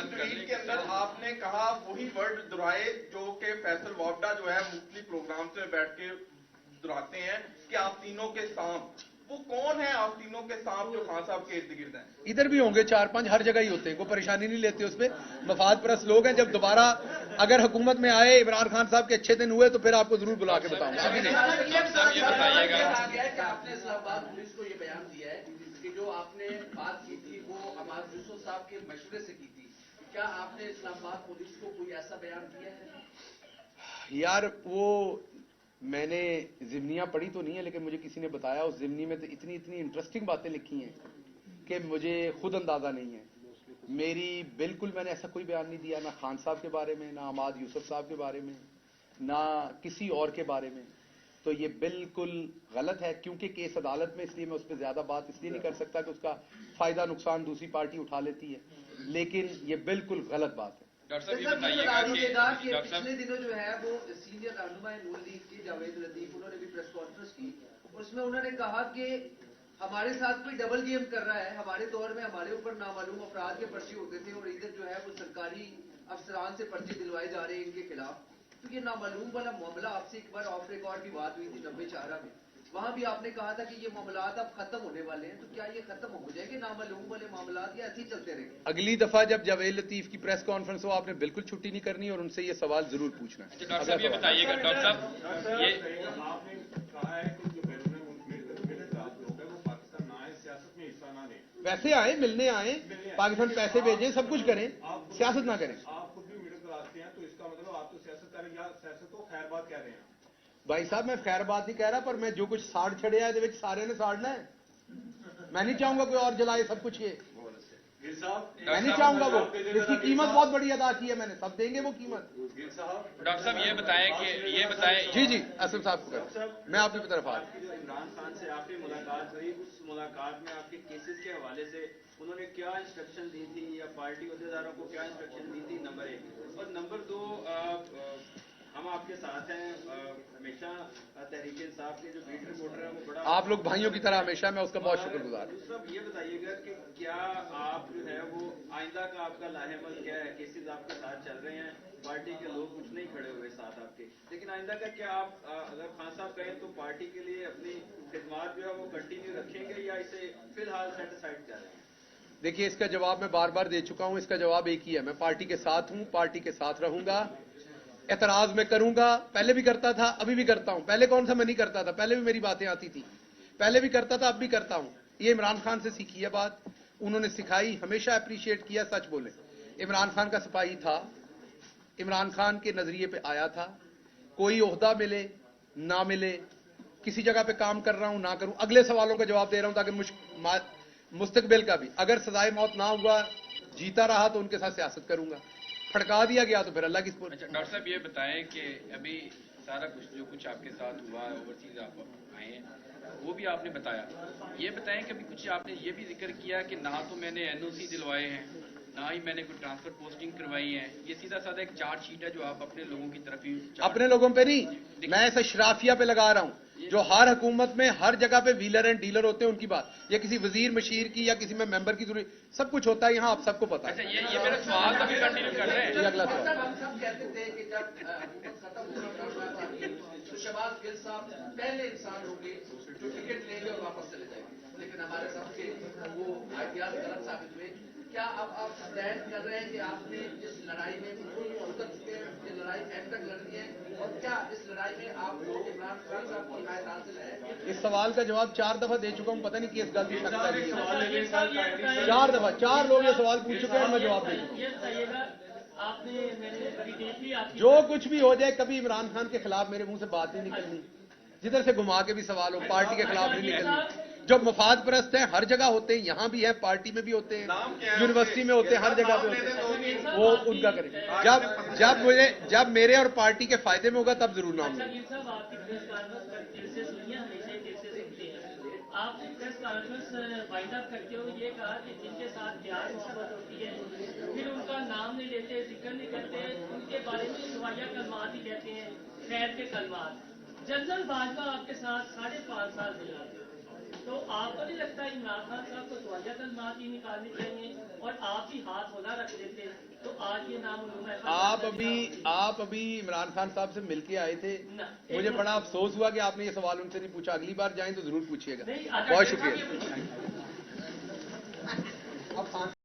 ट्वीट के अंदर आपने कहा वही वर्ड दोहराए जो कि फैसल वावडा जो है मुख्तलिफ प्रोग्राम से बैठ के दोहराते हैं कि आप तीनों के सांप। वो कौन है आप तीनों के सांप जो खान साहब के इर्द गिर्द हैं? इधर भी होंगे 4-5, हर जगह ही होते हैं, कोई परेशानी नहीं लेते उसपे। मफाद परस्त लोग हैं। जब दोबारा अगर हुकूमत में आए, इमरान खान साहब के अच्छे दिन हुए तो फिर आपको जरूर बुला के बताऊंगा, अभी नहीं। आपने इस्लामाबाद पुलिस को ये बयान दिया है कि जो आपने बात की थी वो अमाद यूसुफ साहब के मशवरे से की थी। क्या आपने इस्लामाबाद पुलिस को कोई ऐसा बयान दिया है? यार, वो मैंने जिमनियां पढ़ी तो नहीं है, लेकिन मुझे किसी ने बताया उस जिमनी में तो इतनी इंटरेस्टिंग बातें लिखी हैं कि मुझे खुद अंदाजा नहीं है। मेरी बिल्कुल मैंने ऐसा कोई बयान नहीं दिया, ना खान साहब के बारे में, ना अमाद यूसुफ साहब के बारे में, ना किसी और के बारे में। तो ये बिल्कुल गलत है, क्योंकि केस अदालत में, इसलिए मैं उस पर ज्यादा बात इसलिए नहीं कर सकता कि उसका फायदा नुकसान दूसरी पार्टी उठा लेती है, लेकिन ये बिल्कुल गलत बात है। डॉक्टर साहब ये बताइएगा कि पिछले दिनों जो है वो सीनियर रहनुमा नून लीग के जावेद लतीफ, उन्होंने भी प्रेस कॉन्फ्रेंस की, उसमें उन्होंने कहा कि हमारे साथ कोई डबल गेम कर रहा है। हमारे दौर में हमारे ऊपर नामालूम अफराद के पर्चे होते थे और इधर जो है वो सरकारी अफसरान से पर्चे दिलवाए जा रहे हैं इनके खिलाफ। तो ये नामालूम वाला मामला, आपसे एक बार ऑफ रिकॉर्ड भी बात हुई थी 90-4 में, वहां भी आपने कहा था कि ये मामलात अब खत्म होने वाले हैं। तो क्या ये खत्म हो जाएंगे नामालूम वाले मामलात या ऐसे ही चलते रहेंगे? अगली दफा जब जावेद लतीफ की प्रेस कॉन्फ्रेंस हो, आपने बिल्कुल छुट्टी नहीं करनी और उनसे ये सवाल जरूर पूछना है। डॉक्टर साहब ये बताइएगा, डॉक्टर साहब ये आपने कहा है कि जो बैरून मुल्क लोग हैं वो पाकिस्तान ना आए, सियासत में हिस्सा ना लें। वैसे आए, मिलने आए, पाकिस्तान पैसे भेजें, सब कुछ करें, सियासत ना करें। आप खुद भी मीडिया कराते हैं, तो इसका मतलब आप तो सियासत करें या सियासत को खैरबाद कह रहे हैं? भाई साहब, मैं खैरबाद नहीं कह रहा, पर मैं जो कुछ साड़ छड़िया है सारे ने साड़ना है। मैं नहीं चाहूंगा कोई और जलाए सब कुछ। ये मैं नहीं चाहूंगा, वो इसकी कीमत बहुत बड़ी अदा की है मैंने, सब देंगे वो कीमत। डॉक्टर साहब ये बताएं जी असम साहब को मैं आपकी तरफ आ रहा हूं। इमरान खान से आपकी मुलाकात हुई, उस मुलाकात में आपके केसेस के हवाले से उन्होंने क्या इंस्ट्रक्शन दी थी या पार्टी अहदेदारों को क्या इंस्ट्रक्शन दी थी, नंबर 1। और नंबर 2, हम आपके साथ हैं हमेशा, तहरीक इंसाफ के जो बीट रिपोर्टर है वो बड़ा, आप लोग भाइयों की तरह हमेशा, मैं उसका बहुत शुक्रगुजार हूं। दूसरा ये बताइएगा कि क्या आप जो है वो आइंदा का आपका लाहेमल क्या है? केसेस आपके साथ चल रहे हैं, पार्टी के लोग कुछ नहीं खड़े हुए साथ आपके, लेकिन आइंदा का क्या आप अगर खान साहब कहें तो पार्टी के लिए अपनी खिदमत जो है वो कंटिन्यू रखेंगे या इसे फिलहाल सेट असाइड कर रहे हैं? देखिए, इसका जवाब मैं बार बार दे चुका हूं। इसका जवाब एक ही है, मैं पार्टी के साथ हूं, पार्टी के साथ रहूंगा। एतराज में करूंगा, पहले भी करता था, अभी भी करता हूं। पहले कौन सा मैं नहीं करता था, पहले भी मेरी बातें आती थी, पहले भी करता था, अब भी करता हूं। ये इमरान खान से सीखी है बात, उन्होंने सिखाई, हमेशा अप्रिशिएट किया। सच बोले, इमरान खान का सिपाही था, इमरान खान के नजरिए पे आया था। कोई ओहदा मिले ना मिले, किसी जगह पे काम कर रहा हूं ना करूं, अगले सवालों का जवाब दे रहा हूं ताकि मुस्तकबिल का भी, अगर सजाए मौत ना हुआ, जीता रहा तो उनके साथ सियासत करूंगा, फड़का दिया गया तो फिर अल्लाह की अच्छा डॉक्टर साहब ये बताएं कि अभी सारा कुछ जो कुछ आपके साथ हुआ है, ओवरसीज आप आए हैं, वो भी आपने बताया। ये बताएं कि अभी कुछ आपने ये भी जिक्र किया कि ना तो मैंने एनओसी दिलवाए हैं, ना ही मैंने कोई ट्रांसफर पोस्टिंग करवाई है। ये सीधा साधा एक चार्ट शीट है जो आप अपने लोगों की तरफ ही अपने लोगों पे नहीं, मैं ऐसा शराफिया पे लगा रहा हूं जो हर हुकूमत में हर जगह पे व्हीलर एंड डीलर होते हैं, उनकी बात, या किसी वजीर मशीर की या किसी में मेंबर की जरूरत, सब कुछ होता है यहाँ, आप सबको पता है। अच्छा ये मेरा सवाल तभी कंटिन्यू कर रहे हैं। अगला सवाल, हम सब कहते थे कि जब हुकूमत खत्म होगी तो शहबाज गिल साहब पहले इंसान होंगे जो टिकट लेंगे और वापस चले जाएंगे, लेकिन हमारे सबके वो आइडियाज गलत साबित हुए। क्या अब आप स्टैंड कर रहे हैं कि आपने इस लड़ाई में उतर चुके हैं, ये लड़ाई एंड तक लड़नी है, और क्या इस लड़ाई में आप लोग इमरान खान साहब की हिमायत हासिल है? इस सवाल का जवाब 4 दफा दे चुका हूं, पता नहीं किस गलती सकता है। 4 दफा 4 लोग ये सवाल पूछ चुके हैं और मैं जवाब दे चुका हूं। जो कुछ भी हो जाए, कभी इमरान खान के खिलाफ मेरे मुंह से बात नहीं निकलनी, जिधर से घुमा के भी सवाल हो, पार्टी के खिलाफ नहीं निकलनी। जो मफाद परस्त हैं हर जगह होते हैं, यहां भी है, पार्टी में भी होते हैं, यूनिवर्सिटी में होते हैं, हर जगह पे होते हैं, वो उनका करें। जब मेरे और पार्टी के फायदे में होगा तब जरूर नाम लेंगे। आप प्रेस कॉन्फ्रेंस वाइंड अप करते हो, ये कहा कि जिनके साथ प्यार मोहब्बत होती है फिर उनका नाम नहीं लेते, जिक्र नहीं करते, उनके बारे में सवाया कलमात ही कहते हैं, खैर के कलमात। जनरल भाजपा आपके साथ 5.5 साल मिला, तो आपको नहीं लगता इमरान खान साहब को सवाया कलमात ही निकालनी चाहिए और आप ही हाथ होला रख देते, तो आज ये नाम आप अभी इमरान खान साहब से मिलके आए थे, मुझे बड़ा अफसोस हुआ कि आपने ये सवाल उनसे नहीं पूछा। अगली बार जाएं तो जरूर पूछिएगा। बहुत शुक्रिया।